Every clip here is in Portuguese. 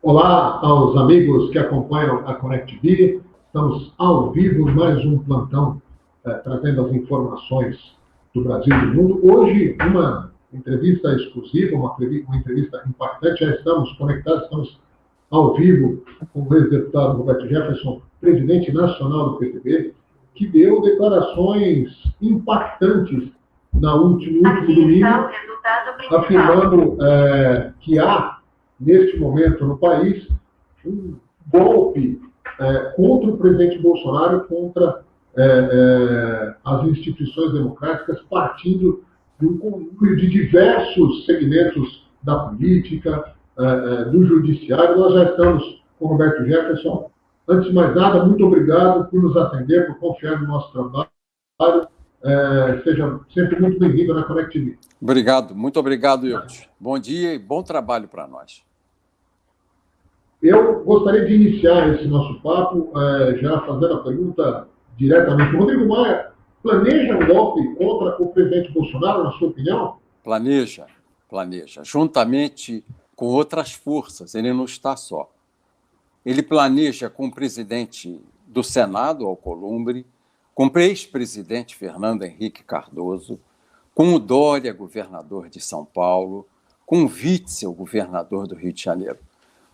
Olá aos amigos que acompanham a Connect TV. Estamos ao vivo, mais um plantão, trazendo as informações do Brasil e do mundo. Hoje, uma entrevista exclusiva, uma entrevista impactante. Já estamos conectados, estamos ao vivo com o ex-deputado Roberto Jefferson, presidente nacional do PTB, que deu declarações impactantes no último domingo, afirmando que há, neste momento no país, um golpe contra o presidente Bolsonaro, contra as instituições democráticas, partindo de um conjunto de diversos segmentos da política, do judiciário. Nós já estamos com o Roberto Jefferson. Antes de mais nada, muito obrigado por nos atender, por confiar no nosso trabalho. Seja sempre muito bem-vindo na Connect TV. Obrigado, muito obrigado, Ildes. Bom dia e bom trabalho para nós. Eu gostaria de iniciar esse nosso papo já fazendo a pergunta diretamente. Rodrigo Maia planeja um golpe contra o presidente Bolsonaro, na sua opinião? Planeja, juntamente com outras forças, ele não está só. Ele planeja com o presidente do Senado, Alcolumbre, com o ex-presidente Fernando Henrique Cardoso, com o Dória, governador de São Paulo, com o Witzel, governador do Rio de Janeiro.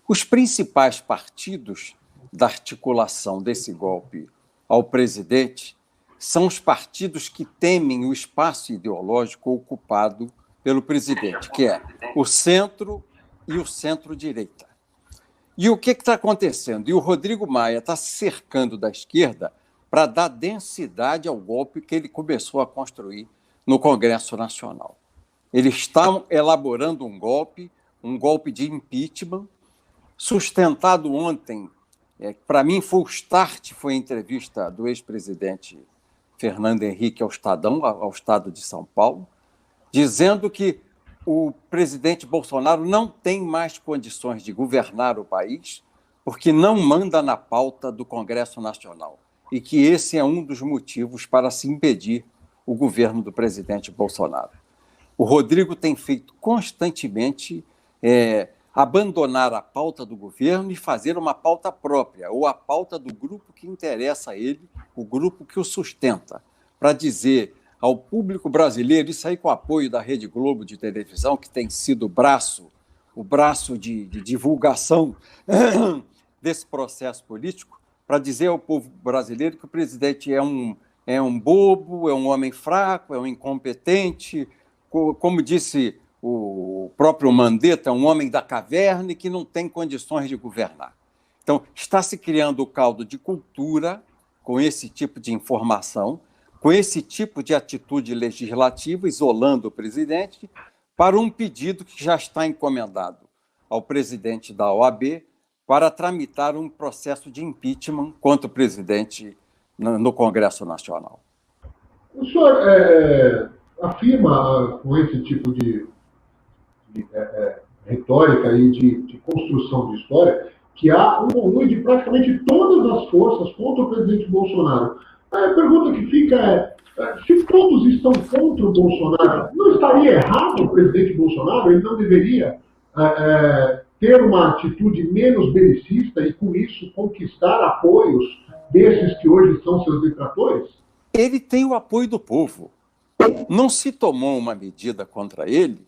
Os principais partidos da articulação desse golpe ao presidente são os partidos que temem o espaço ideológico ocupado pelo presidente, que é o centro e o centro-direita. E o que está acontecendo? E o Rodrigo Maia está se cercando da esquerda para dar densidade ao golpe que ele começou a construir no Congresso Nacional. Eles estão elaborando um golpe de impeachment, sustentado ontem, para mim foi o start, foi a entrevista do ex-presidente Fernando Henrique ao Estadão, ao Estado de São Paulo, dizendo que o presidente Bolsonaro não tem mais condições de governar o país porque não manda na pauta do Congresso Nacional e que esse é um dos motivos para se impedir o governo do presidente Bolsonaro. O Rodrigo tem feito constantemente abandonar a pauta do governo e fazer uma pauta própria, ou a pauta do grupo que interessa a ele, o grupo que o sustenta, para dizer ao público brasileiro, isso aí com o apoio da Rede Globo de televisão, que tem sido o braço de divulgação desse processo político, para dizer ao povo brasileiro que o presidente é um bobo, é um homem fraco, é um incompetente, como disse o próprio Mandetta, é um homem da caverna e que não tem condições de governar. Então, está se criando o caldo de cultura com esse tipo de informação, com esse tipo de atitude legislativa, isolando o presidente, para um pedido que já está encomendado ao presidente da OAB para tramitar um processo de impeachment contra o presidente no Congresso Nacional. O senhor afirma com esse tipo de retórica e de construção de história que há um conluio de praticamente todas as forças contra o presidente Bolsonaro. A pergunta que fica se todos estão contra o Bolsonaro, não estaria errado o presidente Bolsonaro? Ele não deveria ter uma atitude menos belicista e, com isso, conquistar apoios desses que hoje são seus detratores? Ele tem o apoio do povo. Não se tomou uma medida contra ele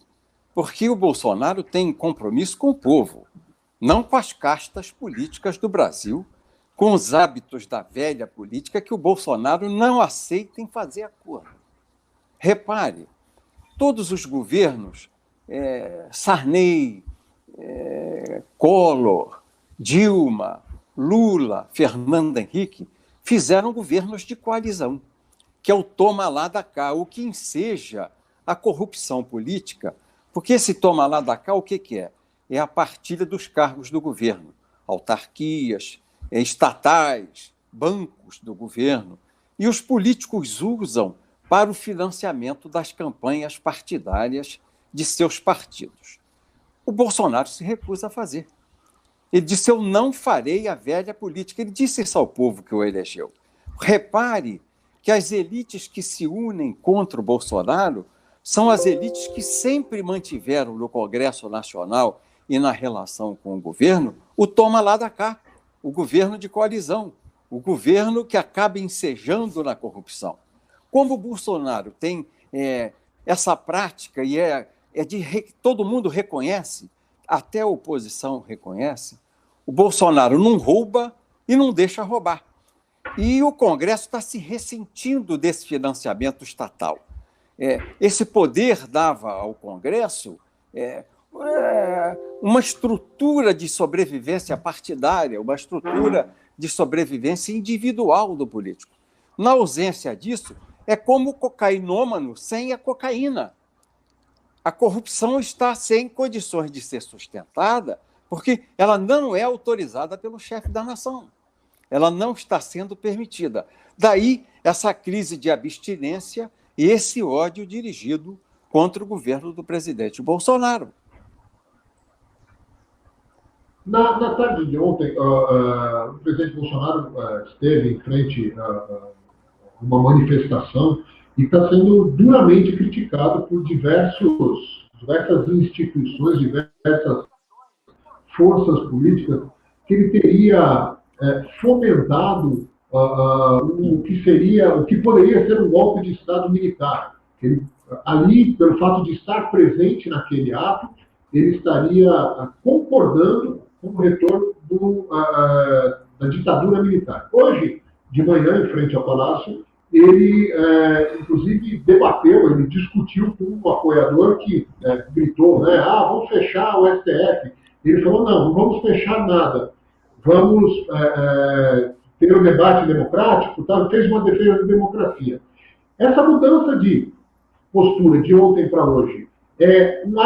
porque o Bolsonaro tem compromisso com o povo, não com as castas políticas do Brasil, com os hábitos da velha política que o Bolsonaro não aceita em fazer acordo. Repare, todos os governos, Sarney, Collor, Dilma, Lula, Fernando Henrique, fizeram governos de coalizão, que é o toma lá da cá, o que enseja a corrupção política, porque esse toma lá da cá, o que é? É a partilha dos cargos do governo, autarquias, estatais, bancos do governo, e os políticos usam para o financiamento das campanhas partidárias de seus partidos. O Bolsonaro se recusa a fazer. Ele disse, eu não farei a velha política. Ele disse isso ao povo que o elegeu. Repare que as elites que se unem contra o Bolsonaro são as elites que sempre mantiveram no Congresso Nacional e na relação com o governo, o toma lá da cá, o governo de coalizão, o governo que acaba ensejando na corrupção. Como o Bolsonaro tem essa prática e todo mundo reconhece, até a oposição reconhece, o Bolsonaro não rouba e não deixa roubar. E o Congresso está se ressentindo desse financiamento estatal. Esse poder dava ao Congresso uma estrutura de sobrevivência partidária, uma estrutura de sobrevivência individual do político. Na ausência disso, é como o cocainômano sem a cocaína. A corrupção está sem condições de ser sustentada porque ela não é autorizada pelo chefe da nação. Ela não está sendo permitida. Daí essa crise de abstinência e esse ódio dirigido contra o governo do presidente Bolsonaro. Na tarde de ontem, o presidente Bolsonaro esteve em frente a uma manifestação e está sendo duramente criticado por diversas instituições, diversas forças políticas, que ele teria fomentado o que poderia ser um golpe de Estado militar. Ali, pelo fato de estar presente naquele ato, ele estaria concordando com o retorno da ditadura militar. Hoje, de manhã, em frente ao Palácio, ele, inclusive, debateu, ele discutiu com um apoiador que gritou, né, vamos fechar o STF. Ele falou, não vamos fechar nada. Vamos ter um debate democrático, tá? Fez uma defesa da democracia. Essa mudança de postura de ontem para hoje é um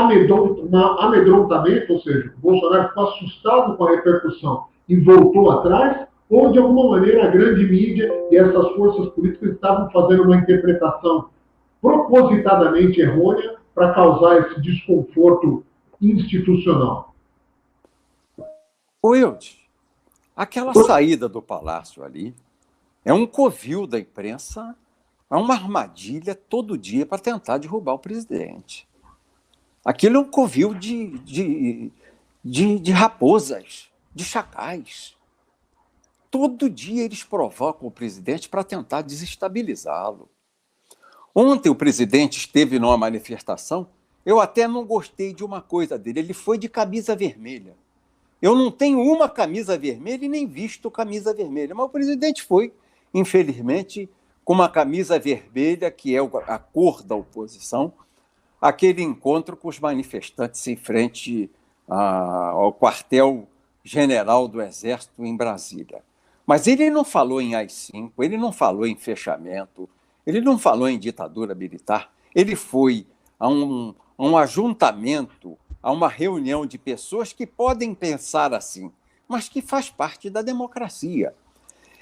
amedrontamento, ou seja, o Bolsonaro ficou assustado com a repercussão e voltou atrás, ou de alguma maneira a grande mídia e essas forças políticas estavam fazendo uma interpretação propositadamente errônea para causar esse desconforto institucional? Wilde, aquela saída do Palácio ali é um covil da imprensa, é uma armadilha todo dia para tentar derrubar o presidente. Aquilo é um covil de raposas, de chacais. Todo dia eles provocam o presidente para tentar desestabilizá-lo. Ontem o presidente esteve numa manifestação, eu até não gostei de uma coisa dele, ele foi de camisa vermelha. Eu não tenho uma camisa vermelha e nem visto camisa vermelha, mas o presidente foi, infelizmente, com uma camisa vermelha, que é a cor da oposição, aquele encontro com os manifestantes em frente ao quartel-general do Exército em Brasília. Mas ele não falou em AI-5, ele não falou em fechamento, ele não falou em ditadura militar, ele foi a um ajuntamento, a uma reunião de pessoas que podem pensar assim, mas que faz parte da democracia.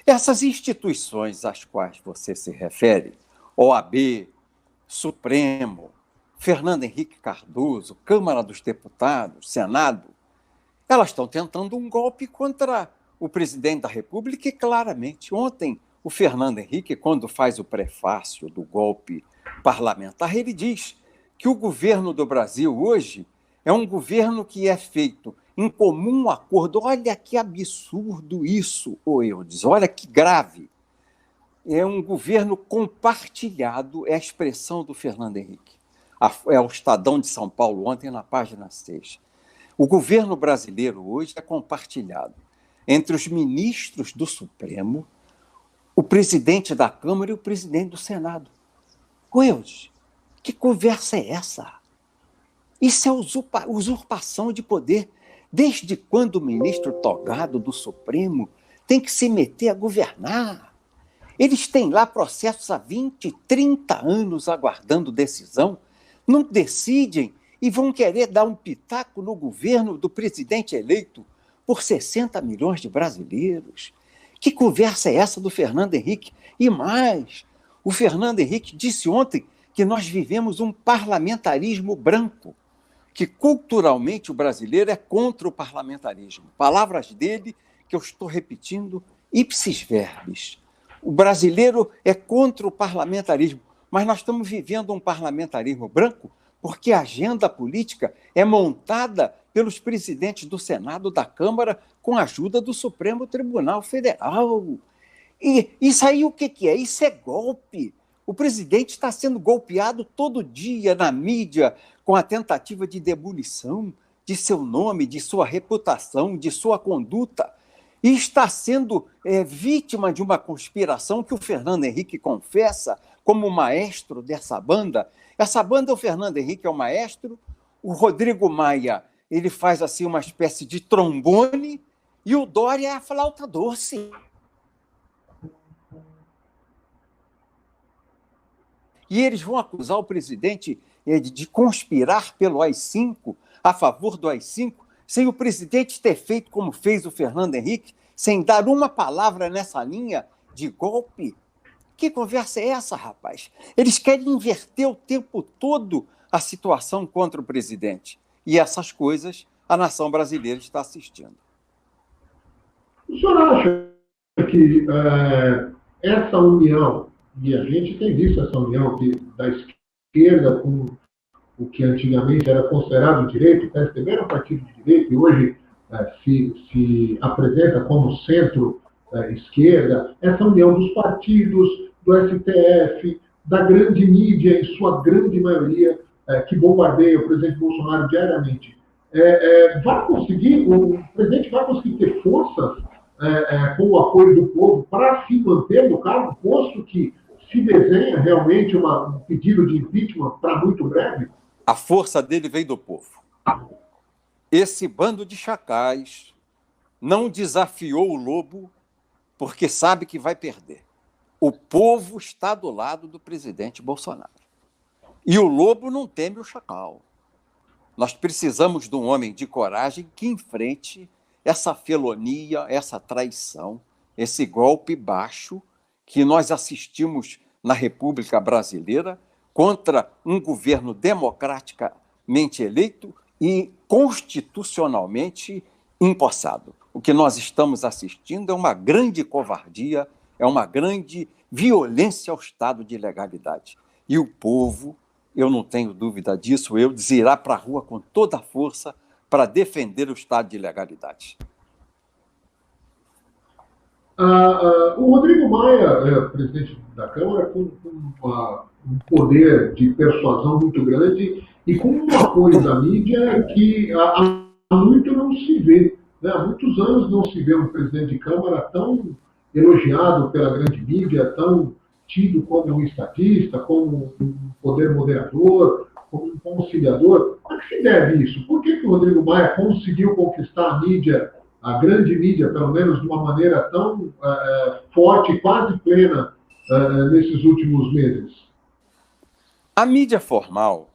Essas instituições às quais você se refere, OAB, Supremo, Fernando Henrique Cardoso, Câmara dos Deputados, Senado, elas estão tentando um golpe contra o presidente da República e, claramente, ontem, o Fernando Henrique, quando faz o prefácio do golpe parlamentar, ele diz que o governo do Brasil hoje é um governo que é feito em comum acordo. Olha que absurdo isso, Eudes, olha que grave. É um governo compartilhado, é a expressão do Fernando Henrique. É o Estadão de São Paulo, ontem, na página 6. O governo brasileiro hoje é compartilhado entre os ministros do Supremo, o presidente da Câmara e o presidente do Senado. Eudes, que conversa é essa? Isso é usurpação de poder. Desde quando o ministro togado do Supremo tem que se meter a governar? Eles têm lá processos há 20, 30 anos aguardando decisão, não decidem e vão querer dar um pitaco no governo do presidente eleito por 60 milhões de brasileiros. Que conversa é essa do Fernando Henrique? E mais, o Fernando Henrique disse ontem que nós vivemos um parlamentarismo branco, que culturalmente o brasileiro é contra o parlamentarismo. Palavras dele que eu estou repetindo ipsis verbis. O brasileiro é contra o parlamentarismo, mas nós estamos vivendo um parlamentarismo branco porque a agenda política é montada pelos presidentes do Senado, da Câmara, com a ajuda do Supremo Tribunal Federal. E isso aí o que é? Isso é golpe. O presidente está sendo golpeado todo dia na mídia com a tentativa de demolição de seu nome, de sua reputação, de sua conduta. E está sendo vítima de uma conspiração que o Fernando Henrique confessa como maestro dessa banda. Essa banda, o Fernando Henrique é o maestro, o Rodrigo Maia ele faz assim uma espécie de trombone e o Dória é a flauta doce. E eles vão acusar o presidente de conspirar pelo AI-5, a favor do AI-5, sem o presidente ter feito como fez o Fernando Henrique, sem dar uma palavra nessa linha de golpe. Que conversa é essa, rapaz? Eles querem inverter o tempo todo a situação contra o presidente. E essas coisas a nação brasileira está assistindo. O senhor acha que essa união, e a gente tem visto essa união da esquerda com o que antigamente era considerado direito, o PSDB era um partido de direito e hoje se apresenta como centro-esquerda, essa união dos partidos, do STF, da grande mídia, em sua grande maioria, que bombardeia o presidente Bolsonaro diariamente, vai conseguir, o presidente vai conseguir ter forças com o apoio do povo para se manter no cargo, posto que se desenha realmente um pedido de impeachment para muito breve? A força dele vem do povo. Esse bando de chacais não desafiou o lobo porque sabe que vai perder. O povo está do lado do presidente Bolsonaro. E o lobo não teme o chacal. Nós precisamos de um homem de coragem que enfrente essa felonia, essa traição, esse golpe baixo que nós assistimos na República Brasileira contra um governo democraticamente eleito e constitucionalmente empossado. O que nós estamos assistindo é uma grande covardia, é uma grande violência ao Estado de legalidade. E o povo, eu não tenho dúvida disso, irá para a rua com toda a força para defender o Estado de legalidade. O Rodrigo Maia, presidente da Câmara, com um poder de persuasão muito grande e com um apoio da mídia que há muito não se vê. Né? Há muitos anos não se vê um presidente de Câmara tão elogiado pela grande mídia, tão tido como um estatista, como um poder moderador, como um conciliador. A que se deve isso? Por que o Rodrigo Maia conseguiu conquistar a mídia, a grande mídia, pelo menos de uma maneira tão forte, quase plena, nesses últimos meses? A mídia formal,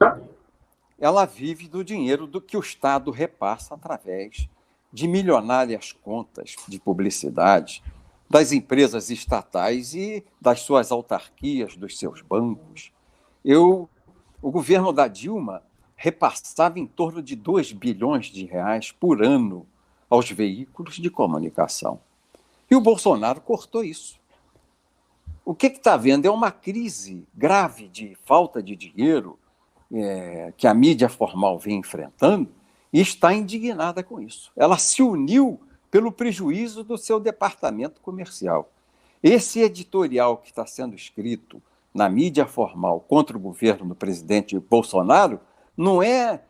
ela vive do dinheiro do que o Estado repassa através de milionárias contas de publicidade das empresas estatais e das suas autarquias, dos seus bancos. O governo da Dilma repassava em torno de 2 bilhões de reais por ano aos veículos de comunicação. E o Bolsonaro cortou isso. O que está havendo é uma crise grave de falta de dinheiro que a mídia formal vem enfrentando e está indignada com isso. Ela se uniu pelo prejuízo do seu departamento comercial. Esse editorial que está sendo escrito na mídia formal contra o governo do presidente Bolsonaro não é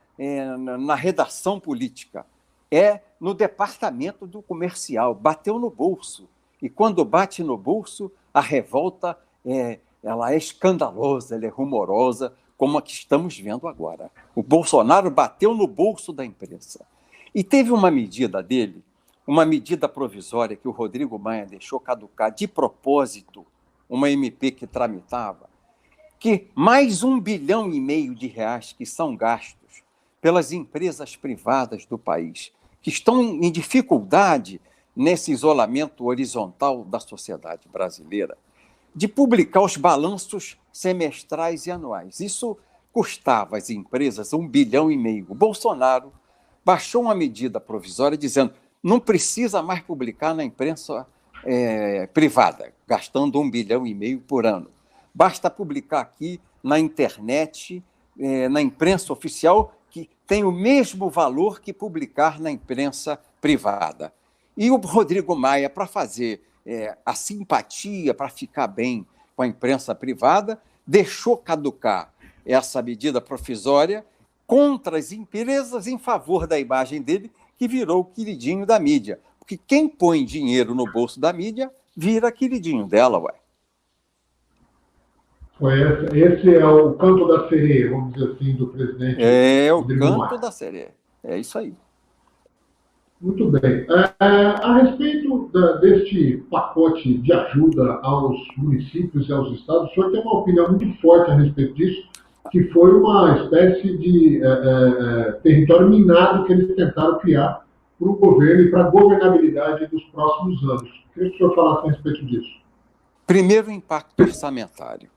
na redação política, é no departamento do comercial. Bateu no bolso. E quando bate no bolso, a revolta ela é escandalosa, ela é rumorosa, como a que estamos vendo agora. O Bolsonaro bateu no bolso da imprensa. E teve uma medida dele, uma medida provisória que o Rodrigo Maia deixou caducar de propósito, uma MP que tramitava, que mais 1,5 bilhão de reais que são gastos pelas empresas privadas do país, que estão em dificuldade nesse isolamento horizontal da sociedade brasileira, de publicar os balanços semestrais e anuais. Isso custava às empresas 1,5 bilhão. O Bolsonaro baixou uma medida provisória dizendo não precisa mais publicar na imprensa privada, gastando 1,5 bilhão por ano. Basta publicar aqui na internet na imprensa oficial que tem o mesmo valor que publicar na imprensa privada. E o Rodrigo Maia, para fazer a simpatia, para ficar bem com a imprensa privada, deixou caducar essa medida provisória contra as empresas em favor da imagem dele, que virou o queridinho da mídia. Porque quem põe dinheiro no bolso da mídia vira queridinho dela, ué. Esse é o canto da sereia, vamos dizer assim, do presidente. É o canto da sereia. É isso aí. Muito bem. A respeito deste pacote de ajuda aos municípios e aos estados, o senhor tem uma opinião muito forte a respeito disso, que foi uma espécie de território minado que eles tentaram criar para o governo e para a governabilidade dos próximos anos. Queria que o senhor falasse a respeito disso. Primeiro, o impacto orçamentário.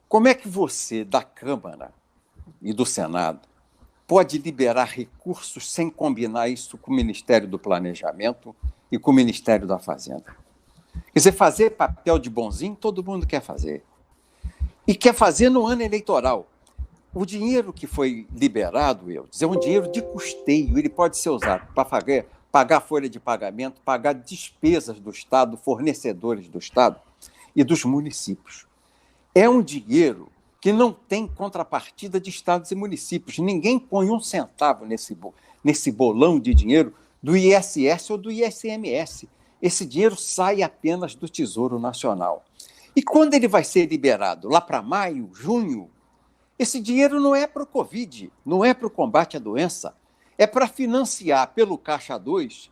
Como é que você, da Câmara e do Senado, pode liberar recursos sem combinar isso com o Ministério do Planejamento e com o Ministério da Fazenda? Quer dizer, fazer papel de bonzinho, todo mundo quer fazer. E quer fazer no ano eleitoral. O dinheiro que foi liberado, é um dinheiro de custeio, ele pode ser usado para pagar folha de pagamento, pagar despesas do Estado, fornecedores do Estado e dos municípios. É um dinheiro que não tem contrapartida de estados e municípios. Ninguém põe um centavo nesse bolão de dinheiro do ISS ou do ICMS. Esse dinheiro sai apenas do Tesouro Nacional. E quando ele vai ser liberado? Lá para maio, junho? Esse dinheiro não é para o Covid, não é para o combate à doença, é para financiar pelo Caixa 2,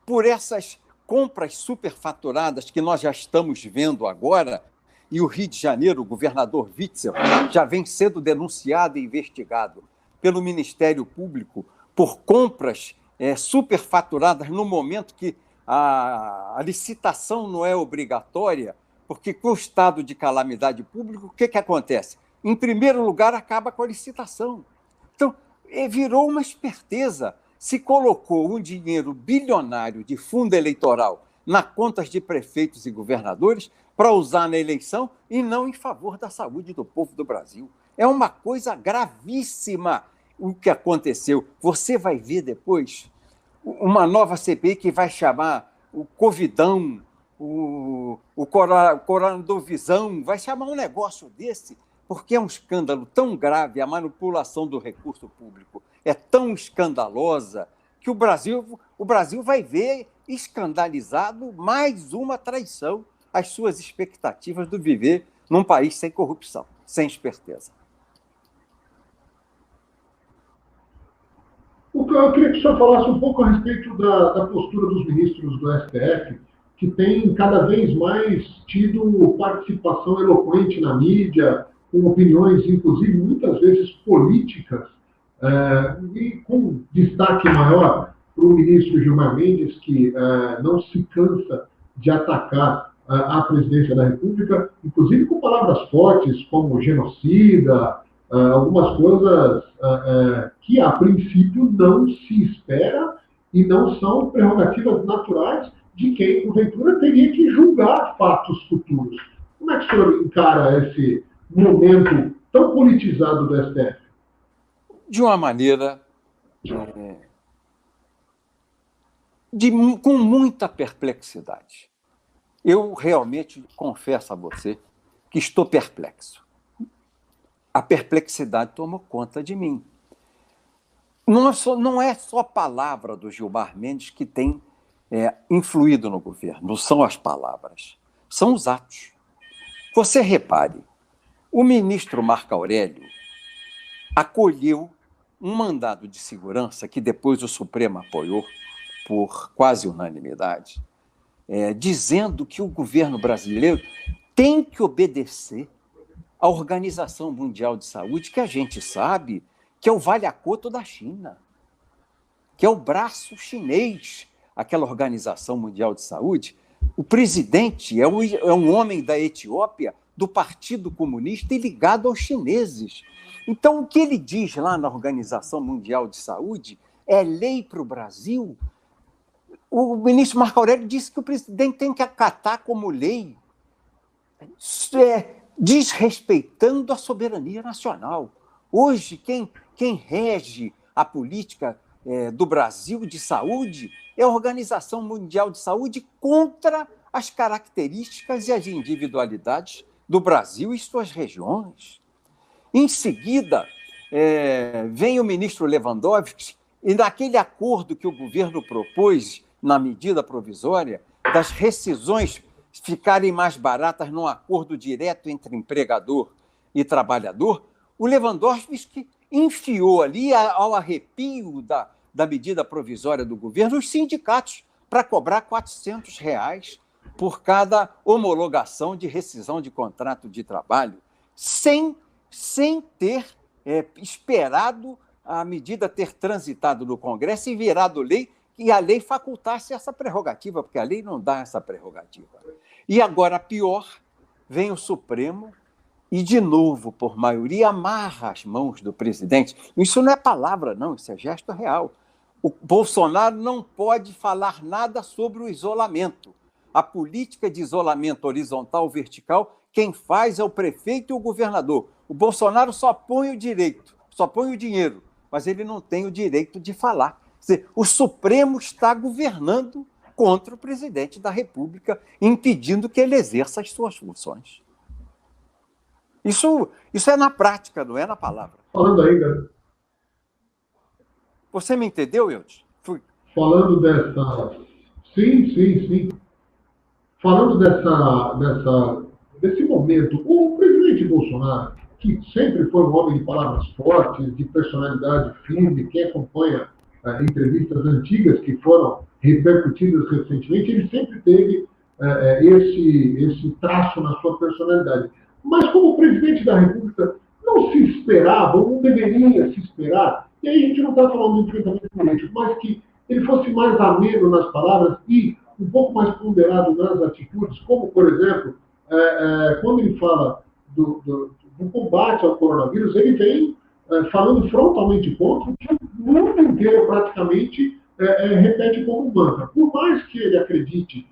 por essas compras superfaturadas que nós já estamos vendo agora. E o Rio de Janeiro, o governador Witzel, já vem sendo denunciado e investigado pelo Ministério Público por compras superfaturadas no momento que a licitação não é obrigatória, porque com o estado de calamidade pública, o que acontece? Em primeiro lugar, acaba com a licitação. Então, virou uma esperteza. Se colocou um dinheiro bilionário de fundo eleitoral nas contas de prefeitos e governadores para usar na eleição e não em favor da saúde do povo do Brasil. É uma coisa gravíssima o que aconteceu. Você vai ver depois uma nova CPI que vai chamar o Covidão, o Coronavizão, vai chamar um negócio desse, porque é um escândalo tão grave, a manipulação do recurso público é tão escandalosa que o Brasil vai ver escandalizado mais uma traição às suas expectativas de viver num país sem corrupção, sem esperteza. Eu queria que o senhor falasse um pouco a respeito da postura dos ministros do STF, que tem cada vez mais tido participação eloquente na mídia, com opiniões, inclusive, muitas vezes políticas, e com destaque maior para o ministro Gilmar Mendes, que não se cansa de atacar a presidência da República, inclusive com palavras fortes, como genocida, algumas coisas que, a princípio, não se espera e não são prerrogativas naturais de quem, porventura, teria que julgar fatos futuros. Como é que o senhor encara esse momento tão politizado do STF? De uma maneira com muita perplexidade. Eu realmente confesso a você que estou perplexo. A perplexidade tomou conta de mim. Não é só a palavra do Gilmar Mendes que tem influído no governo, não são as palavras, são os atos. Você repare, o ministro Marco Aurélio acolheu um mandado de segurança que depois o Supremo apoiou por quase unanimidade, dizendo que o governo brasileiro tem que obedecer à Organização Mundial de Saúde, que a gente sabe que é o vale-a-coto da China, que é o braço chinês, aquela Organização Mundial de Saúde. O presidente é um homem da Etiópia, do Partido Comunista e ligado aos chineses. Então, o que ele diz lá na Organização Mundial de Saúde é lei para o Brasil. O ministro Marco Aurélio disse que o presidente tem que acatar como lei, desrespeitando a soberania nacional. Hoje, quem rege a política do Brasil de saúde é a Organização Mundial de Saúde contra as características e as individualidades do Brasil e suas regiões. Em seguida, vem o ministro Lewandowski e naquele acordo que o governo propôs na medida provisória das rescisões ficarem mais baratas num acordo direto entre empregador e trabalhador, o Lewandowski enfiou ali, ao arrepio da medida provisória do governo, os sindicatos para cobrar R$ 400 por cada homologação de rescisão de contrato de trabalho, sem ter esperado a medida ter transitado no Congresso e virado lei, e a lei facultasse essa prerrogativa, porque a lei não dá essa prerrogativa. E agora, pior, vem o Supremo e, de novo, por maioria, amarra as mãos do presidente. Isso não é palavra, não, isso é gesto real. O Bolsonaro não pode falar nada sobre o isolamento. A política de isolamento horizontal ou vertical, quem faz é o prefeito e o governador. O Bolsonaro só põe o direito, só põe o dinheiro, mas ele não tem o direito de falar. Quer dizer, o Supremo está governando contra o presidente da República, impedindo que ele exerça as suas funções. Isso é na prática, não é na palavra. Falando ainda... Você me entendeu, Eudes? Falando dessa... Sim. Falando desse momento, o presidente Bolsonaro, que sempre foi um homem de palavras fortes, de personalidade firme, quem acompanha entrevistas antigas que foram repercutidas recentemente, ele sempre teve esse traço na sua personalidade. Mas como presidente da República, não se esperava, ou não deveria se esperar, e aí a gente não está falando de enfrentamento político, mas que ele fosse mais ameno nas palavras e um pouco mais ponderado nas atitudes, como, por exemplo, quando ele fala do combate ao coronavírus, ele vem falando frontalmente contra o que o mundo inteiro praticamente repete como mantra. Por mais que ele acredite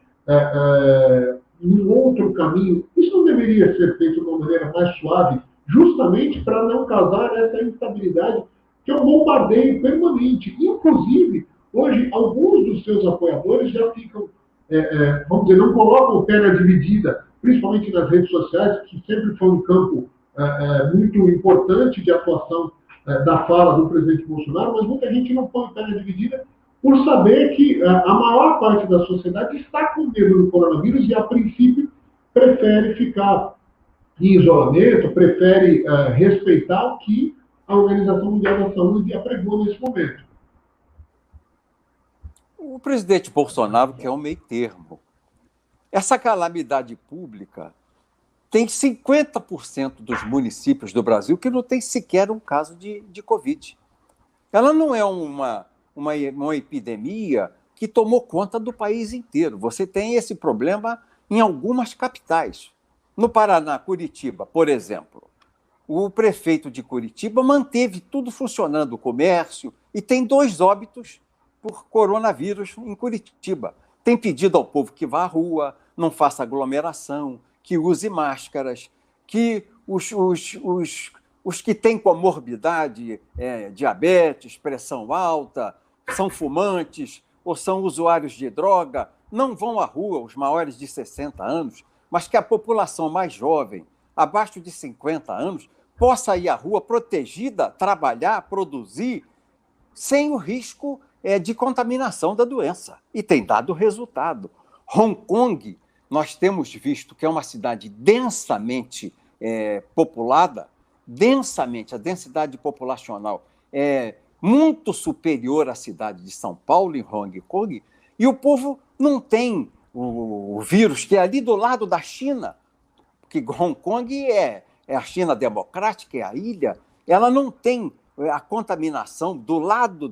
em um outro caminho, isso não deveria ser feito de uma maneira mais suave, justamente para não causar essa instabilidade, que é um bombardeio permanente. Inclusive, hoje, alguns dos seus apoiadores já ficam, vamos dizer, não colocam perna dividida, principalmente nas redes sociais, que sempre foi um campo muito importante de atuação da fala do presidente Bolsonaro, mas muita gente não põe perna dividida por saber que a maior parte da sociedade está com medo do coronavírus e, a princípio, prefere ficar em isolamento, prefere respeitar o que a Organização Mundial da Saúde apregou nesse momento. O presidente Bolsonaro quer um meio termo. Essa calamidade pública tem 50% dos municípios do Brasil que não tem sequer um caso de Covid. Ela não é uma epidemia que tomou conta do país inteiro. Você tem esse problema em algumas capitais. No Paraná, Curitiba, por exemplo, o prefeito de Curitiba manteve tudo funcionando, o comércio, e tem 2 óbitos por coronavírus em Curitiba. Tem pedido ao povo que vá à rua, não faça aglomeração, que use máscaras, que os que têm comorbidade, diabetes, pressão alta, são fumantes ou são usuários de droga, não vão à rua, os maiores de 60 anos, mas que a população mais jovem, abaixo de 50 anos, possa ir à rua protegida, trabalhar, produzir, sem o risco de contaminação da doença. E tem dado resultado. Hong Kong, nós temos visto que é uma cidade densamente populada, a densidade populacional é muito superior à cidade de São Paulo, em Hong Kong, e o povo não tem o vírus, que é ali do lado da China, que Hong Kong é a China democrática, é a ilha, ela não tem a contaminação do lado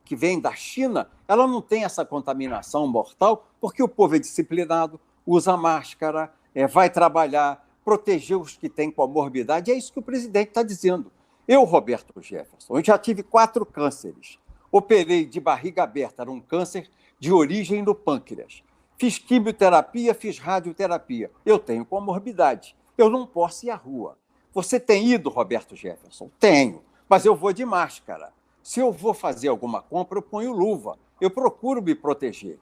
que vem da China, ela não tem essa contaminação mortal, porque o povo é disciplinado, usa máscara, vai trabalhar, proteger os que têm comorbidade. É isso que o presidente está dizendo. Eu, Roberto Jefferson, eu já tive 4 cânceres. Operei de barriga aberta, era um câncer de origem no pâncreas. Fiz quimioterapia, fiz radioterapia. Eu tenho comorbidade. Eu não posso ir à rua. Você tem ido, Roberto Jefferson? Tenho, mas eu vou de máscara. Se eu vou fazer alguma compra, eu ponho luva. Eu procuro me proteger.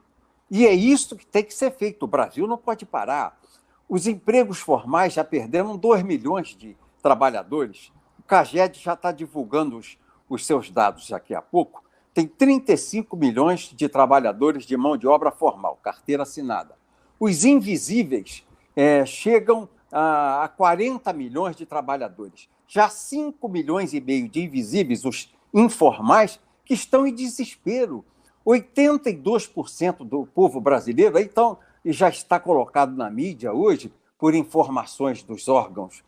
E é isso que tem que ser feito. O Brasil não pode parar. Os empregos formais já perderam 2 milhões de trabalhadores. O CAGED já está divulgando os seus dados daqui a pouco. Tem 35 milhões de trabalhadores de mão de obra formal, carteira assinada. Os invisíveis chegam a 40 milhões de trabalhadores. Já 5 milhões e meio de invisíveis, os informais, que estão em desespero. 82% do povo brasileiro, então, já está colocado na mídia hoje, por informações dos órgãos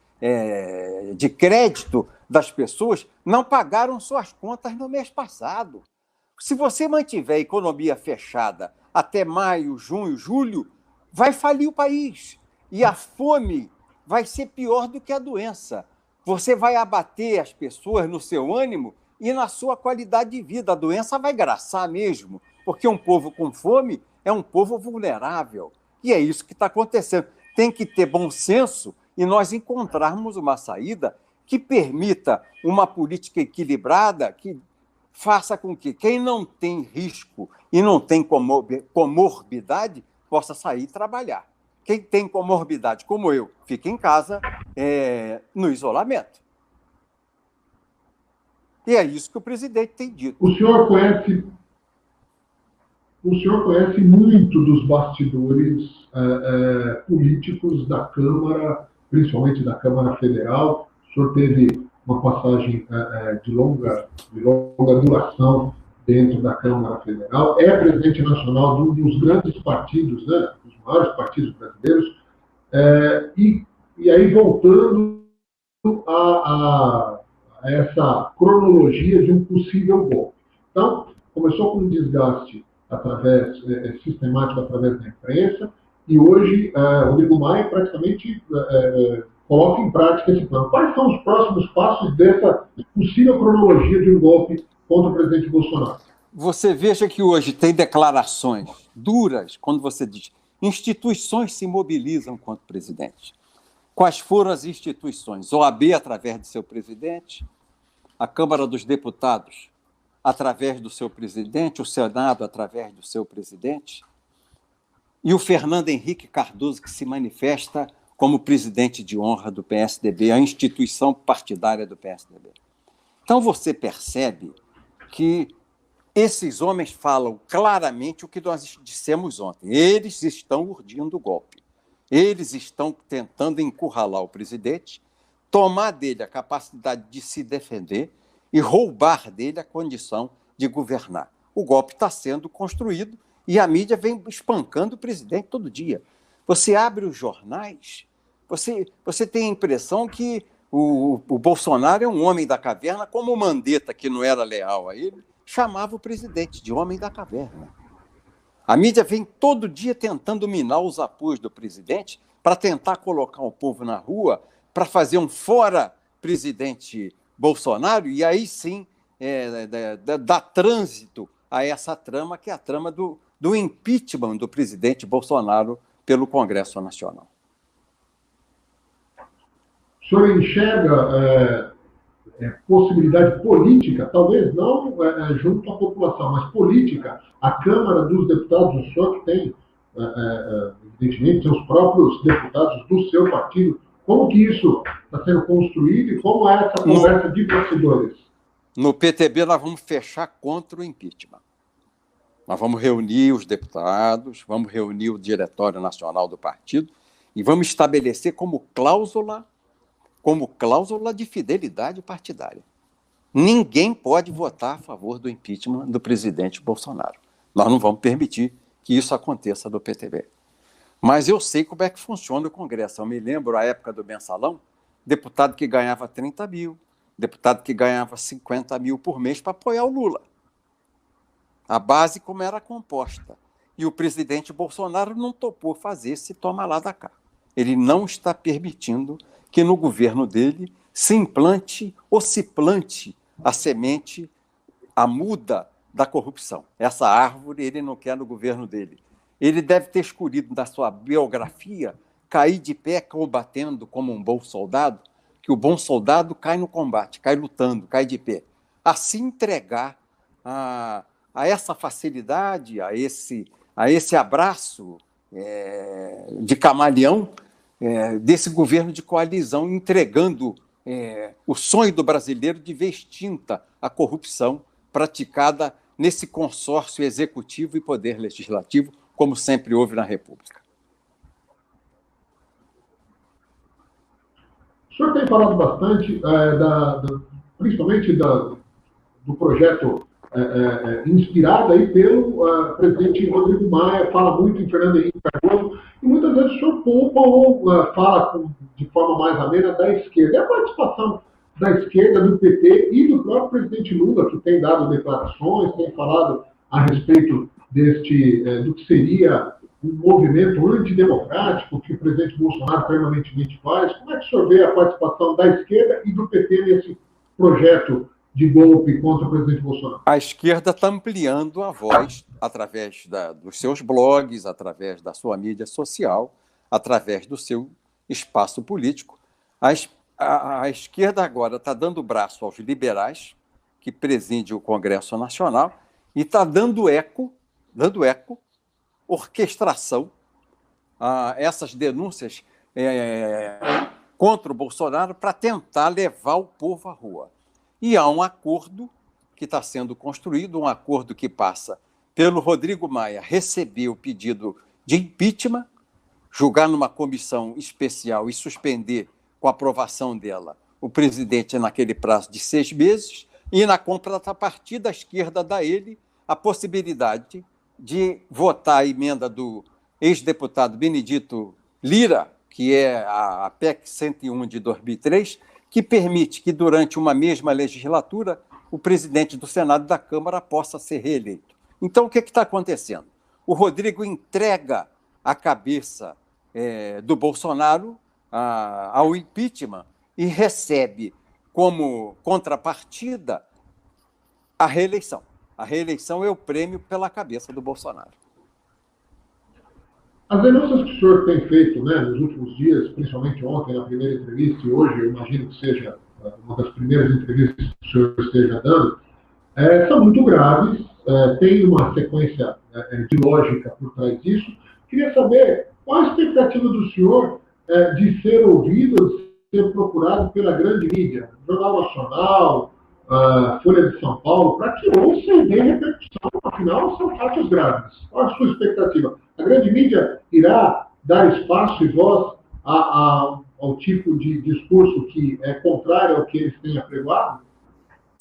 de crédito das pessoas, não pagaram suas contas no mês passado. Se você mantiver a economia fechada até maio, junho, julho, vai falir o país. E a fome vai ser pior do que a doença. Você vai abater as pessoas no seu ânimo e na sua qualidade de vida. A doença vai graçar mesmo, porque um povo com fome é um povo vulnerável. E é isso que está acontecendo. Tem que ter bom senso e nós encontrarmos uma saída que permita uma política equilibrada, que faça com que quem não tem risco e não tem comorbidade possa sair e trabalhar. Quem tem comorbidade, como eu, fica em casa no isolamento. E é isso que o presidente tem dito. O senhor conhece muito dos bastidores políticos da Câmara, principalmente da Câmara Federal. O senhor teve uma passagem de longa duração dentro da Câmara Federal. É presidente nacional de um dos grandes partidos, né, dos maiores partidos brasileiros. E aí, voltando a essa cronologia de um possível golpe. Então, começou com um desgaste sistemático através da imprensa, e hoje Rodrigo Maia praticamente coloca em prática esse plano. Quais são os próximos passos dessa possível cronologia de um golpe contra o presidente Bolsonaro? Você veja que hoje tem declarações duras quando você diz instituições se mobilizam contra o presidente. Quais foram as instituições? OAB, através do seu presidente, a Câmara dos Deputados, através do seu presidente, o Senado, através do seu presidente, e o Fernando Henrique Cardoso, que se manifesta como presidente de honra do PSDB, a instituição partidária do PSDB. Então, você percebe que esses homens falam claramente o que nós dissemos ontem. Eles estão urdindo o golpe. Eles estão tentando encurralar o presidente, tomar dele a capacidade de se defender e roubar dele a condição de governar. O golpe está sendo construído e a mídia vem espancando o presidente todo dia. Você abre os jornais, você tem a impressão que o Bolsonaro é um homem da caverna, como o Mandetta, que não era leal a ele, chamava o presidente de homem da caverna. A mídia vem todo dia tentando minar os apoios do presidente para tentar colocar o povo na rua, para fazer um fora presidente Bolsonaro, e aí sim dar trânsito a essa trama, que é a trama do impeachment do presidente Bolsonaro pelo Congresso Nacional. O senhor enxerga possibilidade política, talvez não junto à população, mas política, a Câmara dos Deputados, o senhor que tem, evidentemente, seus próprios deputados do seu partido, como que isso está sendo construído e como é essa conversa de bastidores? No PTB nós vamos fechar contra o impeachment. Nós vamos reunir os deputados, vamos reunir o Diretório Nacional do partido e vamos estabelecer como cláusula de fidelidade partidária. Ninguém pode votar a favor do impeachment do presidente Bolsonaro. Nós não vamos permitir que isso aconteça no PTB. Mas eu sei como é que funciona o Congresso. Eu me lembro, a época do mensalão, deputado que ganhava 30 mil, deputado que ganhava 50 mil por mês para apoiar o Lula. A base como era composta. E o presidente Bolsonaro não topou fazer esse toma lá da cá. Ele não está permitindo que no governo dele se implante ou se plante a semente, a muda da corrupção. Essa árvore ele não quer no governo dele. Ele deve ter escolhido na sua biografia cair de pé combatendo como um bom soldado, que o bom soldado cai no combate, cai lutando, cai de pé. Assim entregar a essa facilidade, a esse abraço de camaleão desse governo de coalizão, entregando o sonho do brasileiro de ver extinta a corrupção praticada nesse consórcio executivo e poder legislativo, como sempre houve na República. O senhor tem falado bastante, principalmente do projeto inspirado aí pelo presidente Rodrigo Maia, fala muito em Fernando Henrique Cardoso, e muitas vezes o senhor poupa ou fala de forma mais amena da esquerda. E a participação da esquerda, do PT e do próprio presidente Lula, que tem dado declarações, tem falado a respeito do que seria um movimento antidemocrático que o presidente Bolsonaro permanentemente faz. Como é que o senhor vê a participação da esquerda e do PT nesse projeto de golpe contra o presidente Bolsonaro? A esquerda está ampliando a voz através dos seus blogs, através da sua mídia social, através do seu espaço político. A esquerda agora está dando braço aos liberais, que presidem o Congresso Nacional, e está dando eco, orquestração a essas denúncias contra o Bolsonaro para tentar levar o povo à rua. E há um acordo que está sendo construído, um acordo que passa pelo Rodrigo Maia receber o pedido de impeachment, julgar numa comissão especial e suspender, com a aprovação dela, o presidente naquele prazo de 6 meses, e na contrapartida, a esquerda dá a ele a possibilidade de votar a emenda do ex-deputado Benedito Lira, que é a PEC 101 de 2003, que permite que, durante uma mesma legislatura, o presidente do Senado e da Câmara possa ser reeleito. Então, o que está acontecendo? O Rodrigo entrega a cabeça do Bolsonaro ao impeachment e recebe como contrapartida a reeleição. A reeleição é o prêmio pela cabeça do Bolsonaro. As denúncias que o senhor tem feito, né, nos últimos dias, principalmente ontem na primeira entrevista, e hoje eu imagino que seja uma das primeiras entrevistas que o senhor esteja dando, são muito graves, tem uma sequência de lógica por trás disso. Queria saber qual a expectativa do senhor de ser ouvido, ser procurado pela grande mídia, Jornal Nacional, Folha de São Paulo, para que ouça e dê repercussão. Afinal, são fatos graves. Qual a sua expectativa? A grande mídia irá dar espaço e voz ao tipo de discurso que é contrário ao que eles têm apregoado?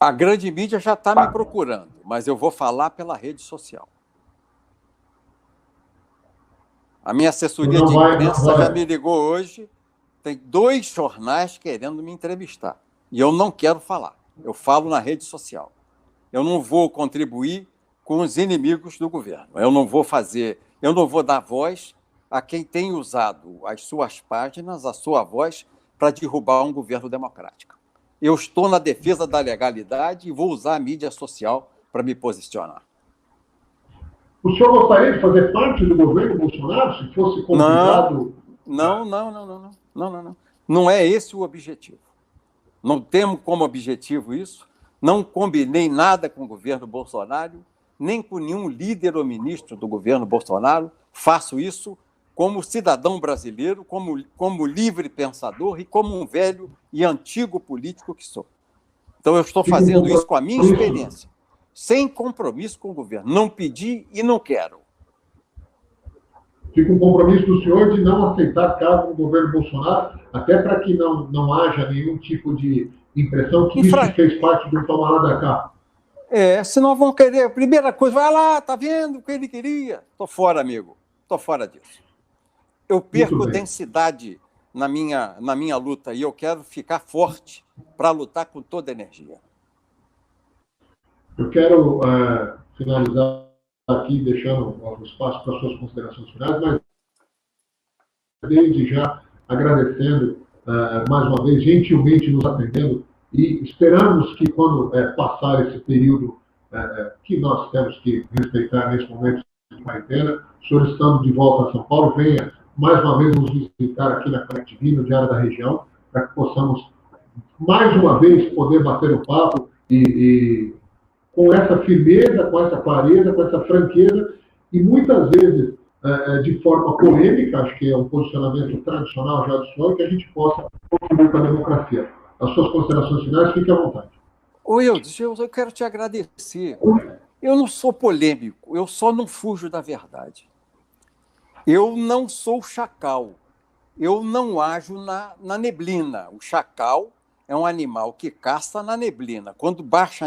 A grande mídia já está me procurando, mas eu vou falar pela rede social. A minha assessoria de imprensa já me ligou hoje, tem 2 jornais querendo me entrevistar. E eu não quero falar. Eu falo na rede social. Eu não vou contribuir com os inimigos do governo. Eu não vou dar voz a quem tem usado as suas páginas, a sua voz, para derrubar um governo democrático. Eu estou na defesa da legalidade e vou usar a mídia social para me posicionar. O senhor gostaria de fazer parte do governo Bolsonaro, se fosse convidado? Não. Não é esse o objetivo. Não temos como objetivo isso. Não combinei nada com o governo Bolsonaro, nem com nenhum líder ou ministro do governo Bolsonaro. Faço isso como cidadão brasileiro, como livre pensador e como um velho e antigo político que sou. Então, eu estou fazendo isso com a minha experiência, sem compromisso com o governo. Não pedi e não quero. Fica um compromisso do senhor de não aceitar cargo no governo Bolsonaro, até para que não haja nenhum tipo de impressão que isso fez parte do tomar lá da cá. Senão vão querer. A primeira coisa, vai lá, tá vendo o que ele queria? Estou fora, amigo. Estou fora disso. Eu perco densidade na minha luta e eu quero ficar forte para lutar com toda a energia. Eu quero finalizar aqui, deixando o espaço para suas considerações finais, mas desde já agradecendo mais uma vez, gentilmente nos atendendo, e esperamos que quando passar esse período que nós temos que respeitar nesse momento de quarentena, o senhor estando de volta a São Paulo, venha mais uma vez nos visitar aqui na Connect TV, no Diário da Região, para que possamos mais uma vez, poder bater um papo e com essa firmeza, com essa clareza, com essa franqueza, e muitas vezes de forma polêmica, acho que é um posicionamento tradicional já do senhor, que a gente possa contribuir para a democracia. As suas considerações finais, fique à vontade. Oi, eu quero te agradecer. Eu não sou polêmico, eu só não fujo da verdade. Eu não sou chacal, eu não ajo na neblina. O chacal é um animal que caça na neblina. Quando baixa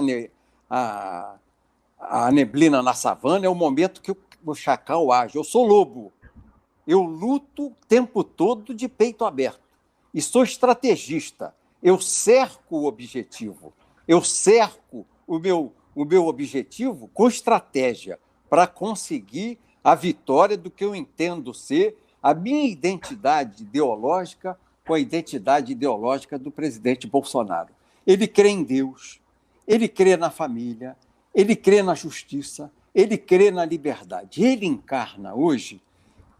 a neblina na savana, é o momento que o chacal age. Eu sou lobo. Eu luto o tempo todo de peito aberto. E sou estrategista. Eu cerco o objetivo. Eu cerco o meu objetivo com estratégia para conseguir a vitória do que eu entendo ser a minha identidade ideológica com a identidade ideológica do presidente Bolsonaro. Ele crê em Deus, ele crê na família, ele crê na justiça, ele crê na liberdade. Ele encarna hoje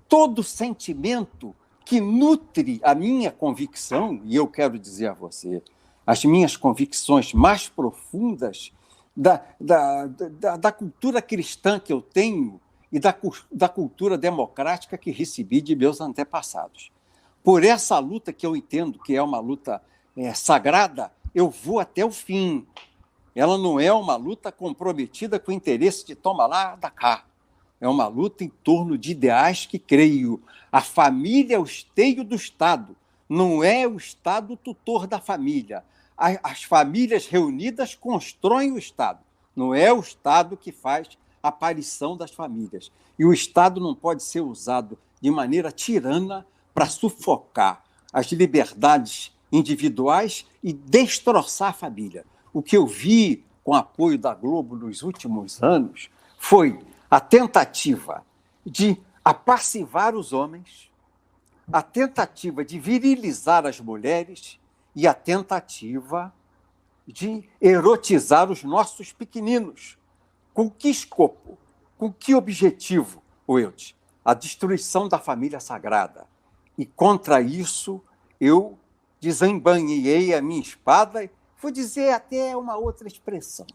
todo sentimento que nutre a minha convicção, e eu quero dizer a você, as minhas convicções mais profundas da cultura cristã que eu tenho e da cultura democrática que recebi de meus antepassados. Por essa luta que eu entendo que é uma luta sagrada, eu vou até o fim. Ela não é uma luta comprometida com o interesse de toma lá, da cá. É uma luta em torno de ideais que creio. A família é o esteio do Estado, não é o Estado tutor da família. As famílias reunidas constroem o Estado, não é o Estado que faz a aparição das famílias. E o Estado não pode ser usado de maneira tirana para sufocar as liberdades individuais e destroçar a família. O que eu vi com o apoio da Globo nos últimos anos foi a tentativa de apassivar os homens, a tentativa de virilizar as mulheres e a tentativa de erotizar os nossos pequeninos. Com que escopo? Com que objetivo, Wilde? A destruição da família sagrada. E contra isso, eu desembainhei a minha espada, vou dizer até uma outra expressão.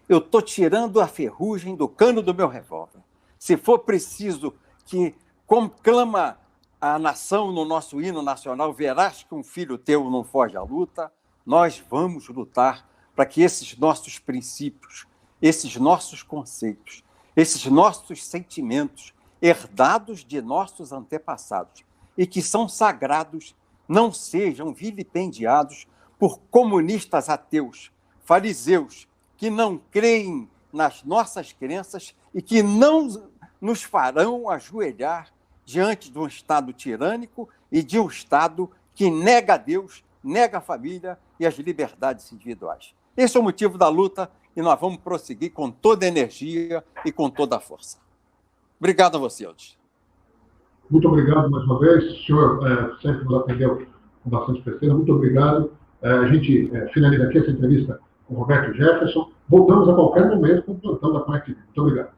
Eu estou tirando a ferrugem do cano do meu revólver. Se for preciso que, como clama a nação no nosso hino nacional, verás que um filho teu não foge à luta, nós vamos lutar para que esses nossos princípios, esses nossos conceitos, esses nossos sentimentos, herdados de nossos antepassados e que são sagrados, não sejam vilipendiados por comunistas ateus, fariseus, que não creem nas nossas crenças e que não nos farão ajoelhar diante de um Estado tirânico e de um Estado que nega a Deus, nega a família e as liberdades individuais. Esse é o motivo da luta e nós vamos prosseguir com toda a energia e com toda a força. Obrigado a você, Eudes. Muito obrigado mais uma vez. O senhor sempre nos atendeu com bastante presteza. Muito obrigado. A gente finaliza aqui essa entrevista com o Roberto Jefferson. Voltamos a qualquer momento com o plantão da Conect. Muito obrigado.